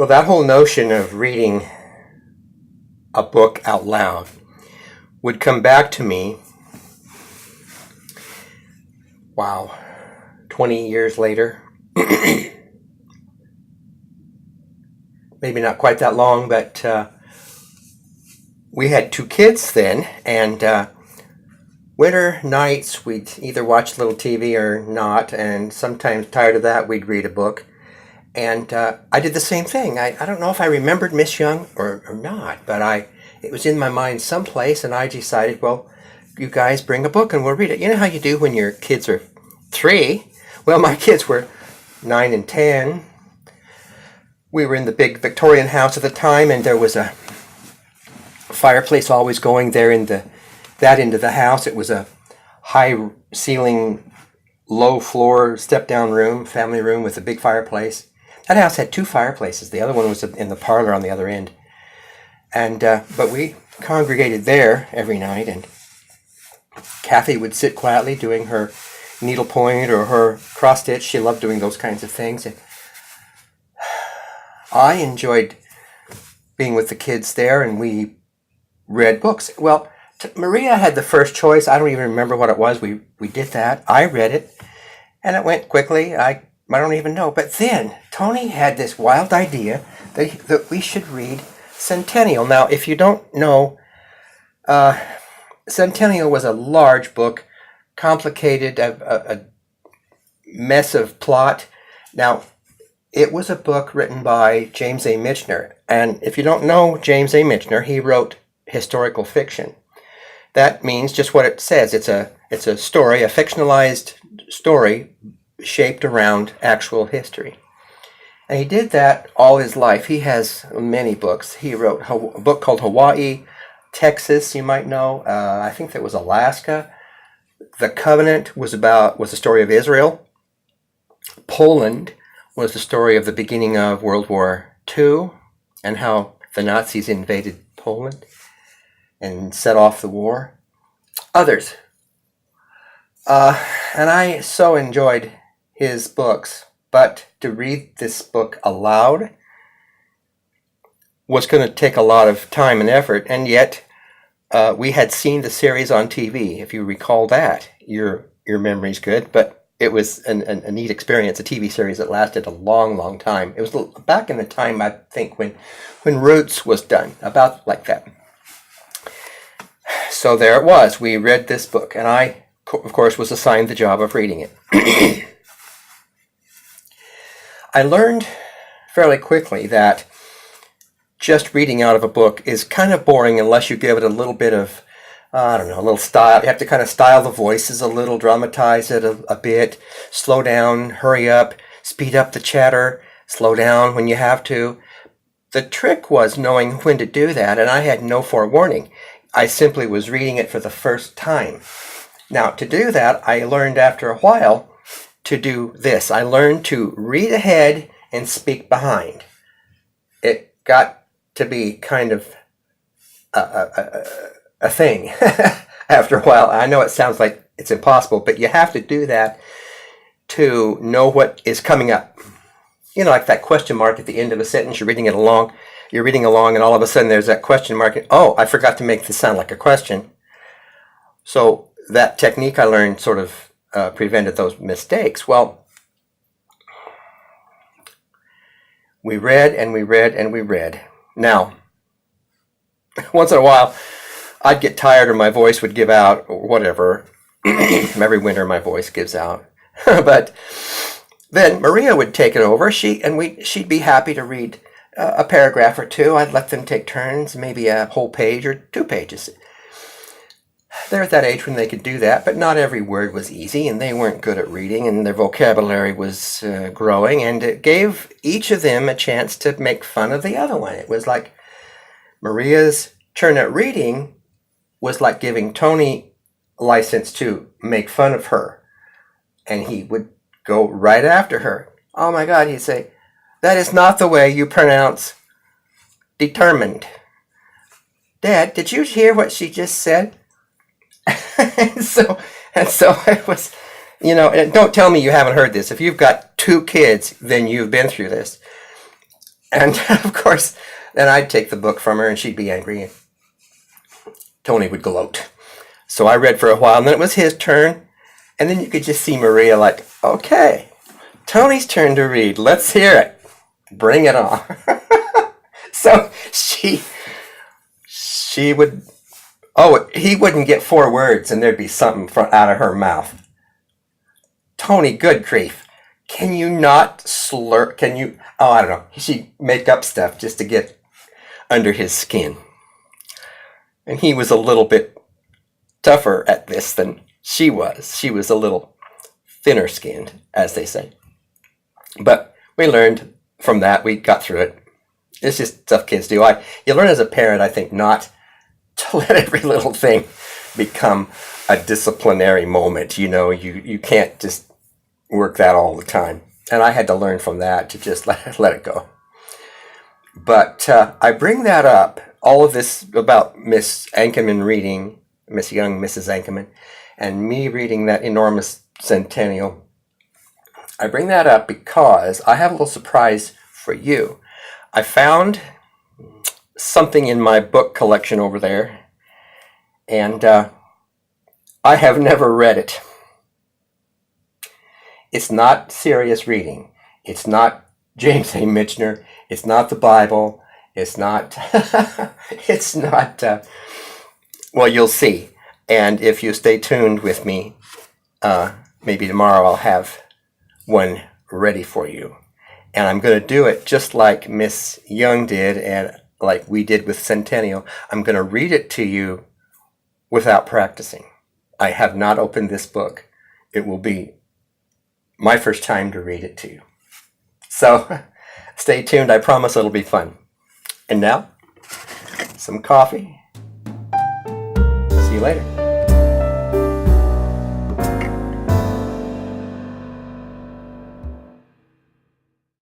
Well, that whole notion of reading a book out loud would come back to me, wow, 20 years later. Maybe not quite that long, but we had two kids then, and winter nights we'd either watch a little TV or not, and sometimes tired of that we'd read a book. And I did the same thing. I don't know if I remembered Miss Young or not, but it was in my mind someplace, and I decided, well, you guys bring a book and we'll read it. You know how you do when your kids are 3? Well, my kids were 9 and 10. We were in the big Victorian house at the time, and there was a fireplace always going there in that end of the house. It was a high ceiling, low floor, step down room, family room with a big fireplace. That house had 2 fireplaces. The other one was in the parlor on the other end. And but we congregated there every night, and Kathy would sit quietly doing her needlepoint or her cross stitch. She loved doing those kinds of things. And I enjoyed being with the kids there, and we read books. Well, Maria had the first choice. I don't even remember what it was. We did that. I read it, and it went quickly. I don't even know. But then Tony had this wild idea that we should read Centennial. Now, if you don't know, Centennial was a large book, complicated, a mess of plot. Now, it was a book written by James A. Michener. And if you don't know James A. Michener, he wrote historical fiction. That means just what it says. It's a story, a fictionalized story shaped around actual history. And he did that all his life. He has many books. He wrote a book called Hawaii, Texas, you might know. I think that was Alaska. The Covenant was the story of Israel. Poland was the story of the beginning of World War II and how the Nazis invaded Poland and set off the war. Others. And I so enjoyed his books, but to read this book aloud was going to take a lot of time and effort, and yet we had seen the series on TV. If you recall that, your memory's good, but it was a neat experience, a TV series that lasted a long, long time. It was back in the time, I think, when Roots was done, about like that. So there it was. We read this book, and I, of course, was assigned the job of reading it. I learned fairly quickly that just reading out of a book is kind of boring unless you give it a little bit of, a little style. You have to kind of style the voices a little, dramatize it a bit, slow down, hurry up, speed up the chatter, slow down when you have to. The trick was knowing when to do that, and I had no forewarning. I simply was reading it for the first time. Now, to do that, I learned after a while to do this. I learned to read ahead and speak behind. It got to be kind of a thing after a while. I know it sounds like it's impossible, but you have to do that to know what is coming up. You know, like that question mark at the end of a sentence, you're reading along, and all of a sudden there's that question mark. Oh, I forgot to make this sound like a question. So that technique I learned sort of prevented those mistakes. Well, we read and we read and we read. Now, once in a while, I'd get tired or my voice would give out or whatever. Every winter my voice gives out. But then Maria would take it over. She'd be happy to read a paragraph or two. I'd let them take turns, maybe a whole page or 2 pages. They're at that age when they could do that, but not every word was easy, and they weren't good at reading, and their vocabulary was growing, and it gave each of them a chance to make fun of the other one. It was like Maria's turn at reading was like giving Tony license to make fun of her, and he would go right after her. Oh my God, he'd say, "That is not the way you pronounce determined." "Dad, did you hear what she just said?" and so it was, and don't tell me you haven't heard this. If you've got 2 kids, then you've been through this. And of course, then I'd take the book from her and she'd be angry. And Tony would gloat. So I read for a while, and then it was his turn. And then you could just see Maria like, okay, Tony's turn to read. Let's hear it. Bring it on. So she would, he wouldn't get 4 words and there'd be something out of her mouth. Tony, good grief. Can you not slur? Can you? Oh, I don't know. She'd make up stuff just to get under his skin. And he was a little bit tougher at this than she was. She was a little thinner skinned, as they say. But we learned from that. We got through it. It's just stuff kids do. You learn as a parent, I think, not to let every little thing become a disciplinary moment. You know, you can't just work that all the time. And I had to learn from that to just let it go. But I bring that up, all of this about Miss Ankerman reading, Miss Young, Mrs. Ankerman, and me reading that enormous Centennial. I bring that up because I have a little surprise for you. I found something in my book collection over there, and I have never read it. It's not serious reading. It's not James A. Michener. It's not the Bible. It's not, well, you'll see. And if you stay tuned with me, maybe tomorrow I'll have one ready for you. And I'm going to do it just like Miss Young did and like we did with Centennial. I'm going to read it to you without practicing. I have not opened this book. It will be my first time to read it to you. So stay tuned. I promise it'll be fun. And now, some coffee. See you later.